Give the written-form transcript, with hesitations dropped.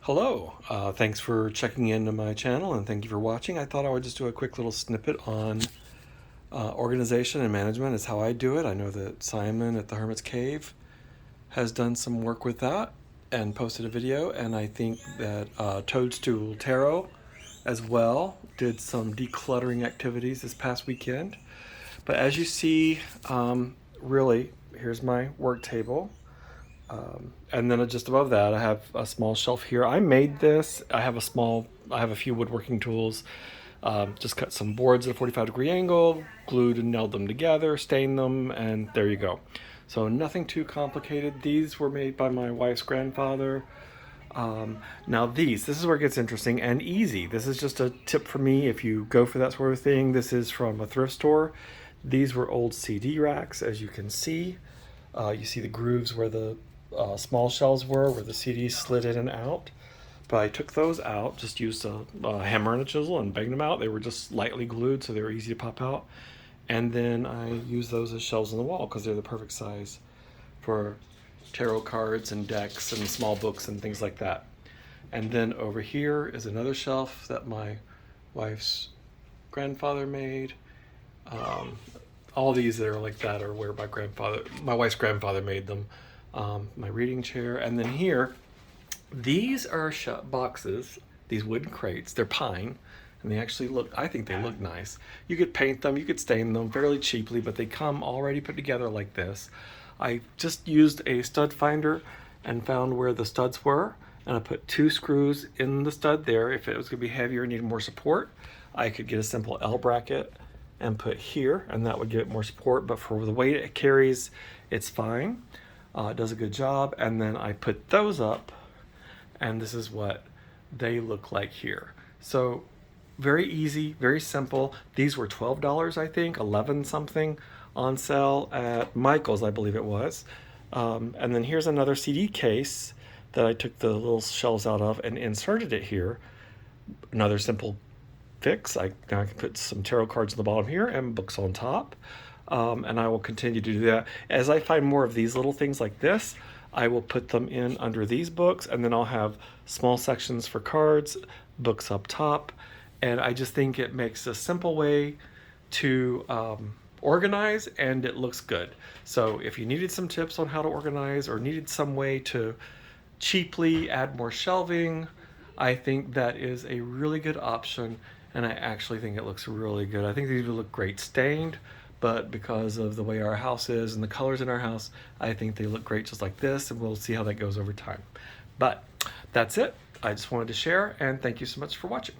Hello, thanks for checking into my channel and thank you for watching. I thought I would just do a quick little snippet on organization and management is how I do it. I know that Simon at the Hermit's Cave has done some work with that and posted a video, and I think that Toadstool Tarot as well did some decluttering activities this past weekend. But as you see, really, here's my work table. And then just above that, I have a small shelf here. I made this. I have a few woodworking tools. Just cut some boards at a 45-degree angle, glued and nailed them together, stained them, and there you go. So nothing too complicated. These were made by my wife's grandfather. Now this is where it gets interesting and easy. This is just a tip for me if you go for that sort of thing. This is from a thrift store. These were old CD racks, as you can see. You see the grooves where the small shelves were, where the CDs slid in and out. But I took those out, just used a hammer and a chisel and banged them out. They were just lightly glued, so they were easy to pop out. And then I used those as shelves on the wall because they're the perfect size for tarot cards and decks and small books and things like that. And then over here is another shelf that my wife's grandfather made. All these that are like that are where my wife's grandfather made them. My reading chair, and then here, these are boxes, these wooden crates. They're pine, and they actually I think they look nice. You could paint them, you could stain them fairly cheaply, but they come already put together like this. I just used a stud finder and found where the studs were, and I put 2 screws in the stud there. If it was going to be heavier and needed more support, I could get a simple L bracket and put here, and that would give it more support, but for the weight it carries, it's fine. It does a good job. And then I put those up, and this is what they look like here. So very easy, very simple. These were $12, I think, 11 something on sale at Michael's, I believe it was. And then here's another CD case that I took the little shelves out of and inserted it here. Another simple fix. Now I can put some tarot cards on the bottom here and books on top. And I will continue to do that. As I find more of these little things like this, I will put them in under these books, and then I'll have small sections for cards, books up top. And I just think it makes a simple way to organize, and it looks good. So if you needed some tips on how to organize or needed some way to cheaply add more shelving, I think that is a really good option, and I actually think it looks really good. I think these would look great stained, but because of the way our house is and the colors in our house, I think they look great just like this, and we'll see how that goes over time. But that's it. I just wanted to share, and thank you so much for watching.